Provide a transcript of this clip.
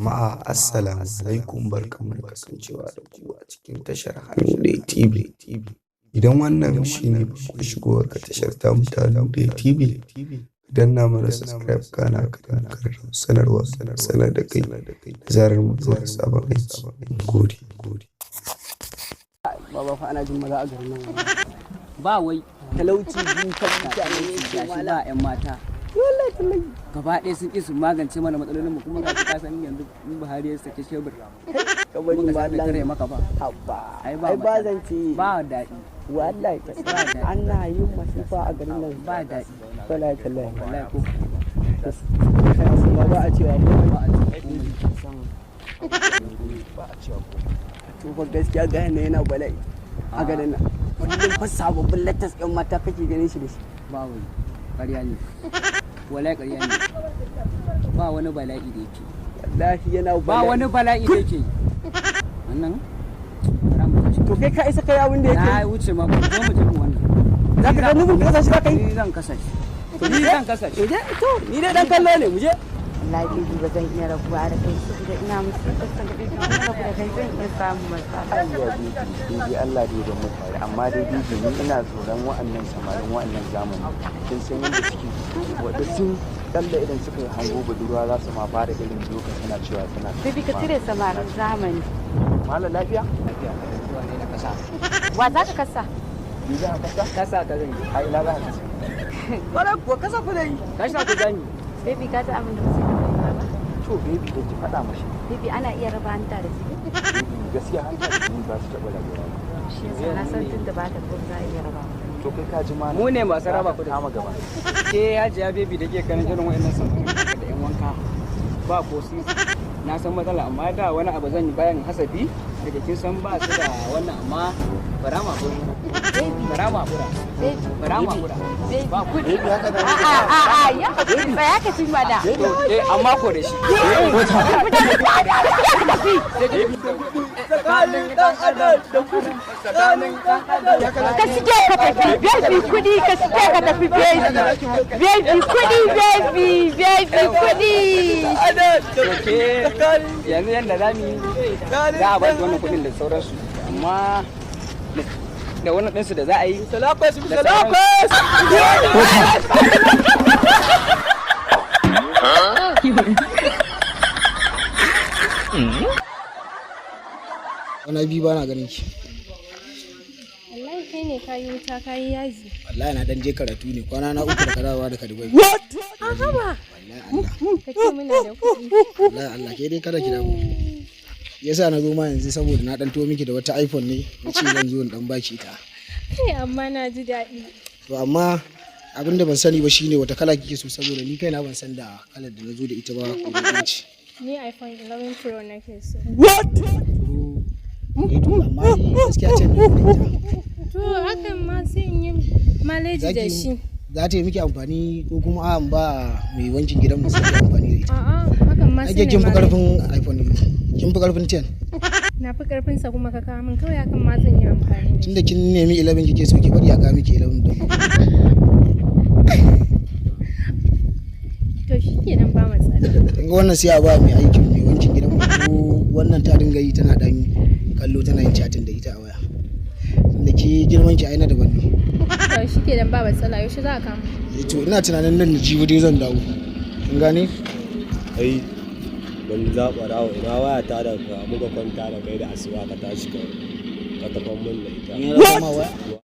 Jama'a assalamu alaikum barkanmu da kasancewa da ku a cikin tashar Hannun TV. Idan wannan shine ku shigo ga tashar ta Hannun TV, idan na mana subscribe kana ka sanarwa sanar da kai zarar mu zuwa sabon aiki. Gode. Baba fa ana jin maza a garin nan. Ba wai talauci biyu kan mutane su ba 'yan mata. Wallahi gaba ɗaya sun ƙi su magance mana matsalolin mu kuma ga ka san yanzu in Buhari ya sake shebur kamar ba Allah kare maka ba ai ba zance ba daɗi wallahi ana yin masifa a garin nan ba daɗi wallahi ko ba a cewa ba a cewa to fa gaskiya ga yana bala'i a garin nan wannan fa sababbin lattas ɗin mata kake ganin shi da shi ba wai ƙarya ne wallahi ƙarya ne ba wani bala'i da yake wallahi yana ba wani bala'i da yake wannan to kai ka isa kai abin da yake na wuce ma ko mu je mu wannan zaka ga mun kasa shi kai ni zan kasa shi to ni dai dan kallo ne mu je wallahi ba zan iya rabuwa da kai saboda ina musu kasan da kai rabu da kai zan iya samu matsala dai Allah dai da mutane amma dai ni ina tsoron wa'annan samarin wa'annan zamani kin san yadda suke wanda sun kalla idan suka yi hango budurwa za su ma fara irin doka suna cewa suna bibi ka cire samarin zamani mallam lafiya ne na kasa wa za ka kasa ni za ka kasa ka zan yi ai ina za ka kasa wala ko kasa ku dai kasa ku zan yi baby ka ta abin da musu ba to baby da ki faɗa mashi baby ana iya raba hanta da shi gaskiya hanta da ni ba su taɓa rabuwa shi yasa na san tun da ba ta ko za a iya raba to kai ka ji ma mu ne masu raba ku da kama gaba ke hajiya baby da ke ganin irin wa'annan samari da yan wanka ba ko sisi na san matsala amma da wani abu zan yi bayan hasabi daga kin san ba su da wannan amma bara ma kura ba kudi a ya tsaya ka ci mada amma ko da shi ka sike ka tafi baby kudi ka sike ka tafi baby kudi yanzu yanda za mu yi za a baki wannan kudin da sauransu amma da wannan ɗinsu da za a yi salakos wani biyu ba na ganin ki wallahi kai ne kayi wuta kayi yaji wallahi na dan je karatu ne kwana na uku da karawa da Dubai a haba ka ce muna da kuɗi wallahi Allah ke dai kada ki damu yasa na zo ma yanzu saboda na dan to miki da wata iPhone ne na ce zan zo in dan baki ita amma na ji daɗi to amma abin da ban sani ba shine wata kala kike so saboda ni kaina ban san da kalar da na zo da ita ba ko da ce ni iPhone 11 Pro nake so amma ni gaskiya ce ne to hakan ma sai in yi maleji da shi za ta yi miki amfani ko kuma an ba mai wankin gidan mu sai amfani da ita a'a hakan ma sai kin fi karfin iPhone kin fi karfin 10 na fi karfin sa kuma ka kawo min kawai hakan ma zan yi amfani tunda kin nemi 11 kike so ki bari a ga miki 11 din to shikenan ba matsala kin ga wannan sai a ba mai aikin mai wankin gidan mu ko wannan ta dinga yi tana dan kallo tana yin chatting da ita a waya tunda ki girman ki aina daban ne to shikenan ba matsala yaushe za ka kama to ina tunanin nan da jibi dai zan dawo kin gane ai ban zaɓa rawa ina waya ta da ka muka kwanta da kai da asuba ka tashi ka tafan mun da ita ni na zama waya